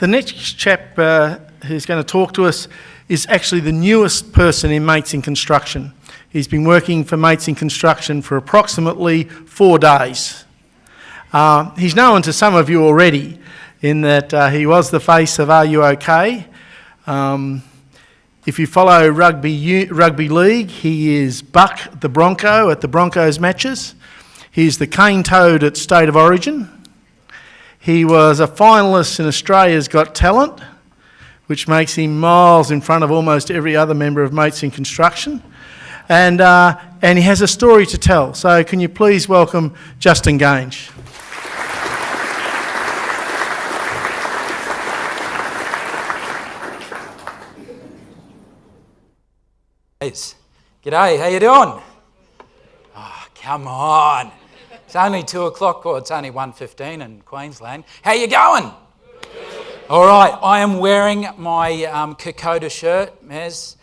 The next chap who's going to talk to us is actually the newest person in Mates in Construction. He's been working for Mates in Construction for approximately 4 days. He's known to some of you already in that he was the face of RUOK. If you follow rugby league, he is Buck the Bronco at the Broncos matches. He's the cane toad at State of Origin. He was a finalist in Australia's Got Talent, which makes him miles in front of almost every other member of Mates in Construction. And he has a story to tell. So can you please welcome Justin Geange. G'day, how you doing? Oh, come on. It's only 2 o'clock, or it's only 1:15 in Queensland. How you going? All right, I am wearing my Kokoda shirt, Mez,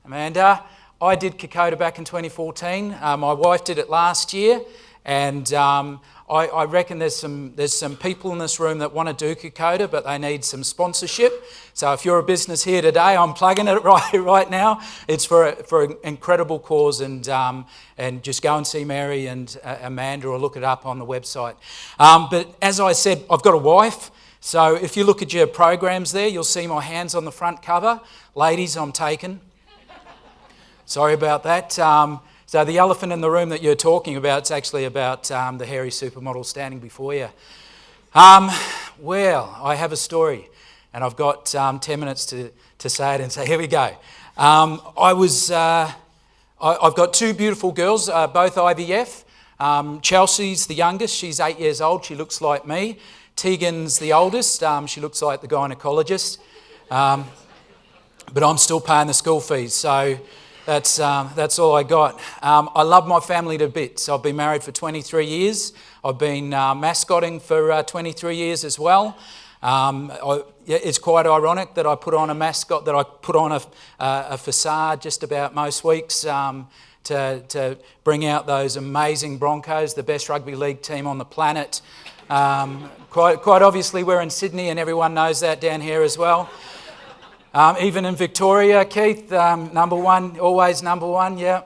Amanda. I did Kokoda back in 2014. My wife did it last year, and I reckon there's some people in this room that want to do Kokoda, but they need some sponsorship. So if you're a business here today, I'm plugging it right now. It's for an incredible cause, and just go and see Mary and Amanda, or look it up on the website. But as I said, I've got a wife. So if you look at your programs there, you'll see my hands on the front cover. Ladies, I'm taken. Sorry about that. So the elephant in the room that you're talking about, it's actually about the hairy supermodel standing before you. Well, I have a story, and I've got 10 minutes to say it, and so here we go. I've got 2 beautiful girls, both IVF. Chelsea's the youngest, she's 8 years old, she looks like me. Tegan's the oldest, she looks like the gynecologist. But I'm still paying the school fees, so that's all I got. I love my family to bits. I've been married for 23 years. I've been mascotting for 23 years as well. It's quite ironic that I put on a mascot, that I put on a facade just about most weeks to bring out those amazing Broncos, the best rugby league team on the planet. Quite obviously we're in Sydney, and everyone knows that down here as well. Even in Victoria, Keith, number one, always number one, yeah.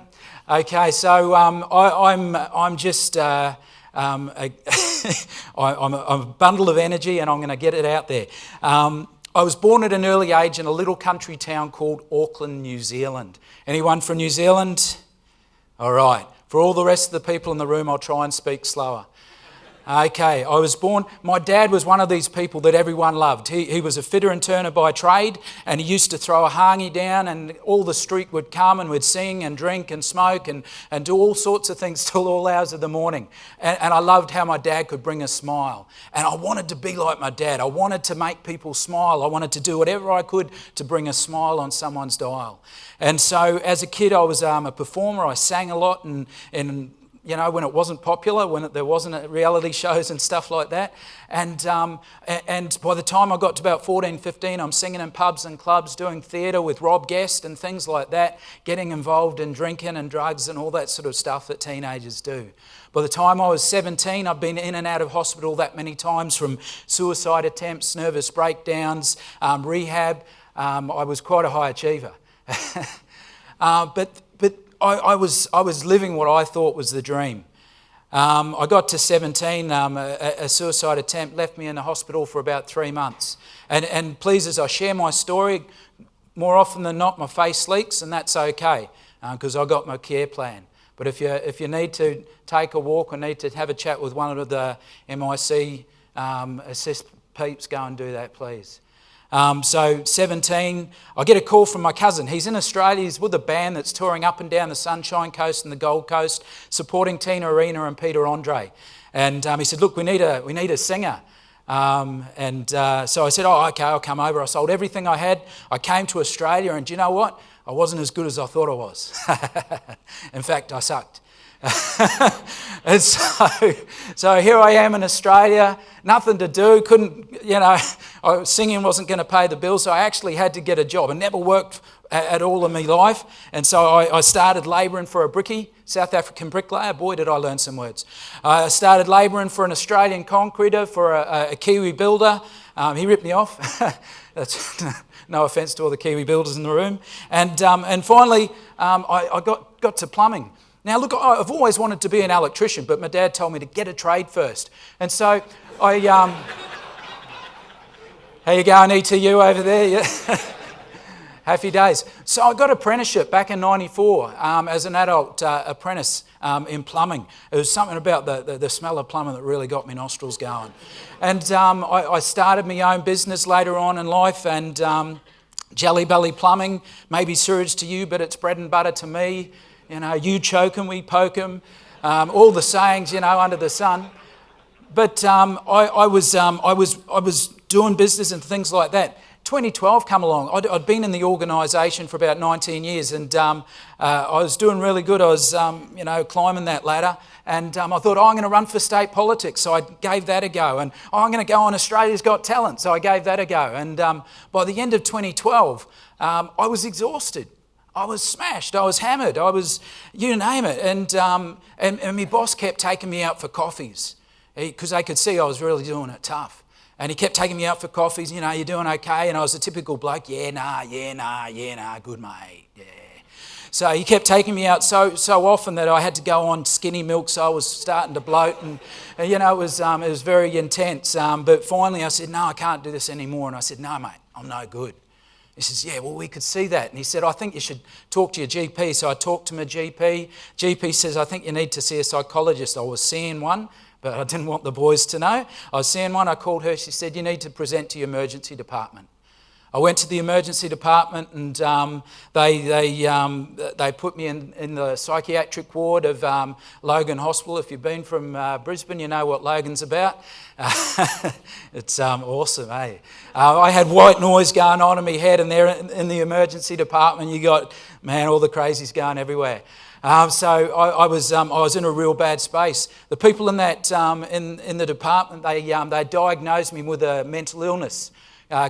Okay, so I'm just I'm a bundle of energy, and I'm going to get it out there. I was born at an early age in a little country town called Auckland, New Zealand. Anyone from New Zealand? All right. For all the rest of the people in the room, I'll try and speak slower. Okay, I was born, my dad was one of these people that everyone loved. He was a fitter and turner by trade, and he used to throw a hangi down, and all the street would come, and we'd sing and drink and smoke and do all sorts of things till all hours of the morning. And I loved how my dad could bring a smile. And I wanted to be like my dad. I wanted to make people smile. I wanted to do whatever I could to bring a smile on someone's dial. And so as a kid, I was a performer. I sang a lot, and you know, when it wasn't popular, when there wasn't reality shows and stuff like that. And by the time I got to about 14, 15, I'm singing in pubs and clubs, doing theatre with Rob Guest and things like that, getting involved in drinking and drugs and all that sort of stuff that teenagers do. By the time I was 17, I've been in and out of hospital that many times, from suicide attempts, nervous breakdowns, rehab. I was quite a high achiever. But I was living what I thought was the dream. I got to 17, a suicide attempt left me in the hospital for about 3 months. And please, as I share my story, more often than not, my face leaks, and that's okay, because I got my care plan. But if you need to take a walk or need to have a chat with one of the MIC assist peeps, go and do that, please. So 17, I get a call from my cousin. He's in Australia. He's with a band that's touring up and down the Sunshine Coast and the Gold Coast, supporting Tina Arena and Peter Andre. And he said, "Look, we need a singer." So I said, "Oh, okay, I'll come over." I sold everything I had. I came to Australia, and do you know what? I wasn't as good as I thought I was. In fact, I sucked. And so here I am in Australia, nothing to do, singing wasn't going to pay the bills, so I actually had to get a job. I never worked at all in my life, and so I started labouring for a brickie, South African bricklayer. Boy, did I learn some words. I started labouring for an Australian concreter, for a Kiwi builder. He ripped me off. That's no offence to all the Kiwi builders in the room. And finally, I got to plumbing. Now, look, I've always wanted to be an electrician, but my dad told me to get a trade first. And so I... how you going, ETU over there? Yeah. Happy days. So I got an apprenticeship back in '94 as an adult apprentice in plumbing. It was something about the smell of plumbing that really got my nostrils going. And I started my own business later on in life, and Jelly Belly Plumbing, maybe sewage to you, but it's bread and butter to me. You know, you choke 'em, we poke 'em, all the sayings, you know, under the sun. But I was doing business and things like that. 2012 come along. I'd been in the organisation for about 19 years, and I was doing really good. I was, climbing that ladder, and I thought, I'm going to run for state politics. So I gave that a go, and I'm going to go on Australia's Got Talent. So I gave that a go, and by the end of 2012, I was exhausted. I was smashed. I was hammered. I was, you name it, and my boss kept taking me out for coffees because they could see I was really doing it tough. And he kept taking me out for coffees, you know, you're doing okay? And I was a typical bloke, yeah, nah, good mate, yeah. So he kept taking me out so often that I had to go on skinny milk, so I was starting to bloat, and you know, it was very intense. But finally I said, no, I can't do this anymore. And I said, no, mate, I'm no good. He says, yeah, well, we could see that. And he said, I think you should talk to your GP. So I talked to my GP. GP says, I think you need to see a psychologist. I was seeing one, but I didn't want the boys to know. I was seeing one, I called her, she said, you need to present to your emergency department. I went to the emergency department, and they put me in the psychiatric ward of Logan Hospital. If you've been from Brisbane, you know what Logan's about. It's awesome, eh? I had white noise going on in my head, and there in the emergency department, you got, man, all the crazies going everywhere. So I was in a real bad space. The people in that in the department, they diagnosed me with a mental illness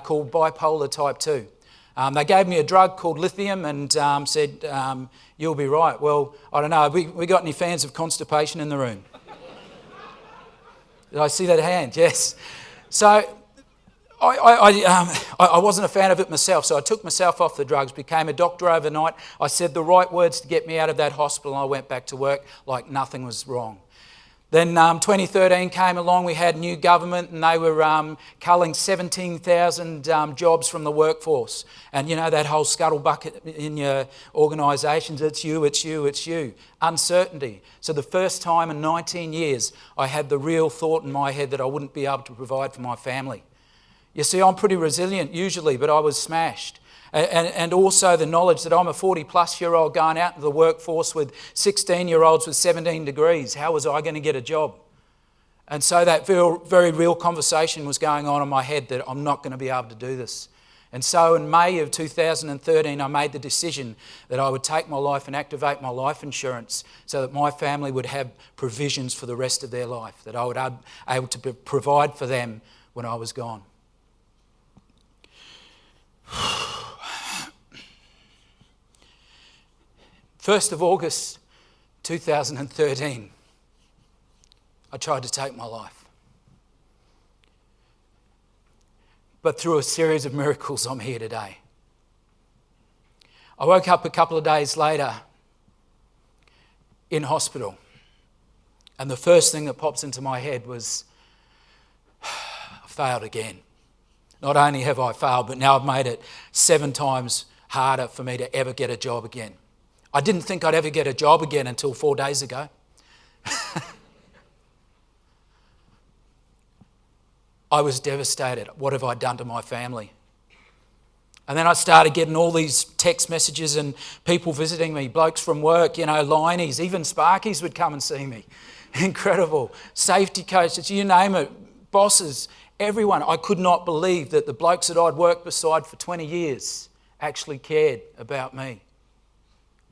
called Bipolar type 2. They gave me a drug called lithium and said, you'll be right. Well, I don't know, we got any fans of constipation in the room? Did I see that hand? Yes. So I wasn't a fan of it myself, so I took myself off the drugs, became a doctor overnight. I said the right words to get me out of that hospital, and I went back to work like nothing was wrong. Then 2013 came along, we had new government, and they were culling 17,000 jobs from the workforce. And you know that whole scuttlebucket in your organisations, it's you, it's you, it's you. Uncertainty. So the first time in 19 years, I had the real thought in my head that I wouldn't be able to provide for my family. You see, I'm pretty resilient usually, but I was smashed. And also the knowledge that I'm a 40-plus-year-old going out into the workforce with 16-year-olds with 17 degrees. How was I going to get a job? And so that very real conversation was going on in my head that I'm not going to be able to do this. And so in May of 2013, I made the decision that I would take my life and activate my life insurance so that my family would have provisions for the rest of their life, that I would be able to provide for them when I was gone. 1st of August 2013, I tried to take my life. But through a series of miracles, I'm here today. I woke up a couple of days later in hospital, and the first thing that pops into my head was, I failed again. Not only have I failed, but now I've made it 7 times harder for me to ever get a job again. I didn't think I'd ever get a job again until 4 days ago. I was devastated. What have I done to my family? And then I started getting all these text messages and people visiting me, blokes from work, you know, Liney's, even Sparkies would come and see me. Incredible. Safety coaches, you name it, bosses, everyone. I could not believe that the blokes that I'd worked beside for 20 years actually cared about me.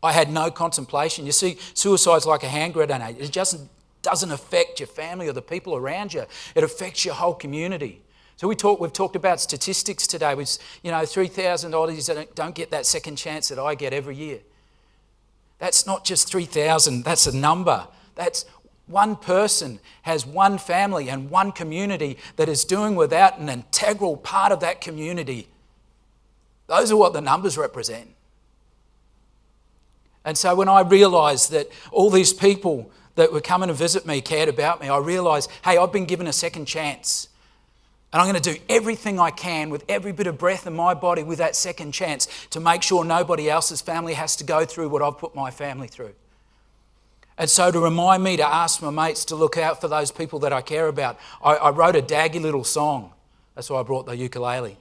I had no contemplation. You see, suicide's like a hand grenade. It just doesn't affect your family or the people around you. It affects your whole community. So we've talked about statistics today. 3,000 Aussies don't get that second chance that I get every year. That's not just 3,000, that's a number. That's one person has one family and one community that is doing without an integral part of that community. Those are what the numbers represent. And so when I realised that all these people that were coming to visit me cared about me, I realised, hey, I've been given a second chance. And I'm going to do everything I can with every bit of breath in my body with that second chance to make sure nobody else's family has to go through what I've put my family through. And so to remind me to ask my mates to look out for those people that I care about, I wrote a daggy little song. That's why I brought the ukulele.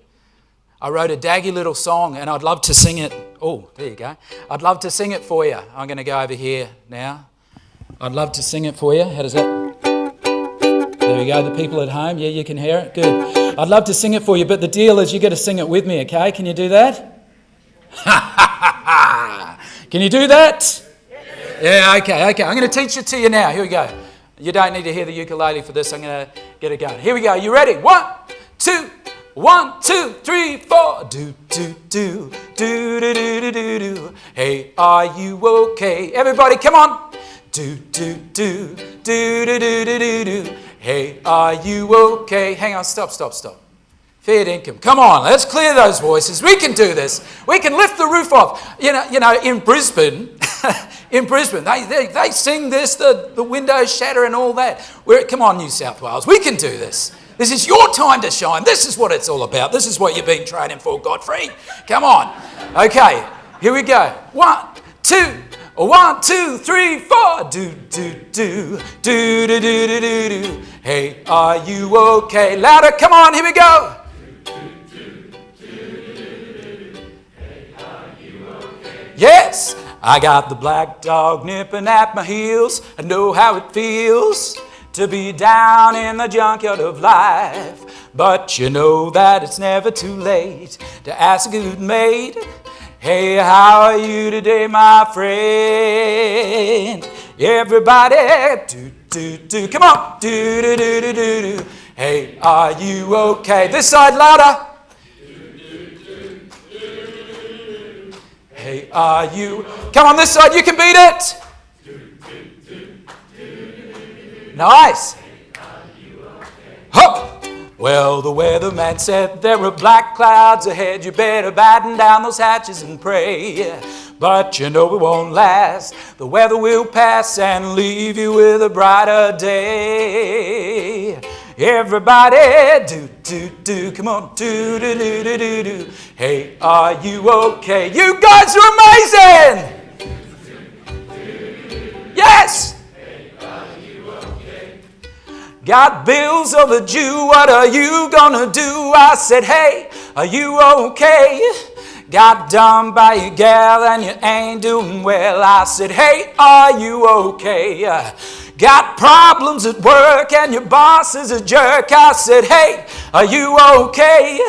I wrote a daggy little song and I'd love to sing it. Oh, there you go. I'd love to sing it for you. I'm going to go over here now. I'd love to sing it for you. How does that? There we go. The people at home, yeah, you can hear it. Good. I'd love to sing it for you, but the deal is you got to sing it with me, okay? Can you do that? Can you do that? Yeah, okay. I'm going to teach it to you now. Here we go. You don't need to hear the ukulele for this. I'm going to get it going. Here we go. You ready? 1, 2, 1, 2, 3, 4. Do, do, do, do, do, do, do, do, do. Hey, are you okay? Everybody, come on. Do, do, do, do, do, do, do, do, do. Hey, are you okay? Hang on, stop. Fair income. Come on, let's clear those voices. We can do this. We can lift the roof off. You know, in Brisbane, they sing this, the windows shatter and all that. Come on, New South Wales, we can do this. This is your time to shine. This is what it's all about. This is what you've been training for, Godfrey. Come on. Okay, here we go. 1, 2, 1, 2, 3, 4. Do, do, do, do, do, do, do, do, do. Hey, are you okay? Louder, come on, here we go. Yes, I got the black dog nipping at my heels. I know how it feels to be down in the junkyard of life. But you know that it's never too late to ask a good mate. Hey, how are you today, my friend? Everybody, do, do, do, come on, do, do, do, do, do, do. Hey, are you okay? This side louder. Hey, are you? Come on, this side, you can beat it. Nice. Hop. Well, the weatherman said there were black clouds ahead. You better batten down those hatches and pray. But you know it won't last. The weather will pass and leave you with a brighter day. Everybody, do, do, do, come on, do, do, do, do, do, do. Hey, are you okay? You guys are amazing! Yes! Hey, are you okay? Got bills overdue, what are you gonna do? I said, hey, are you okay? Got done by your gal and you ain't doing well. I said, hey, are you okay? Got problems at work and your boss is a jerk. I said, hey, are you okay?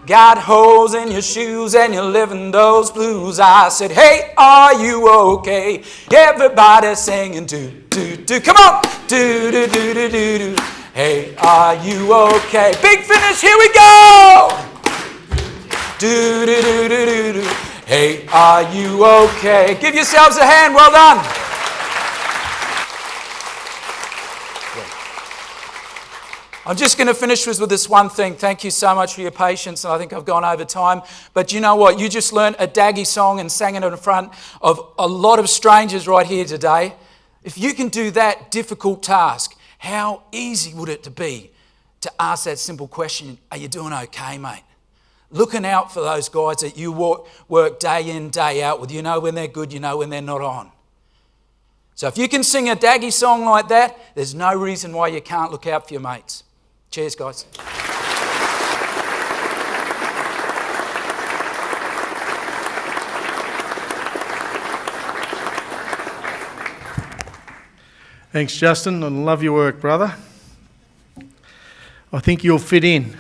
Got holes in your shoes and you're living those blues. I said, hey, are you okay? Everybody singing, do, do, do. Come on, do, do, do, do, do, do. Hey, are you okay? Big finish, here we go. Do, do, do, do, do, do. Hey, are you okay? Give yourselves a hand, well done. I'm just going to finish with this one thing. Thank you so much for your patience, and I think I've gone over time. But you know what? You just learned a daggy song and sang it in front of a lot of strangers right here today. If you can do that difficult task, how easy would it be to ask that simple question, are you doing okay, mate? Looking out for those guys that you work day in, day out with. You know when they're good, you know when they're not on. So if you can sing a daggy song like that, there's no reason why you can't look out for your mates. Cheers, guys. Thanks, Justin. I love your work, brother. I think you'll fit in.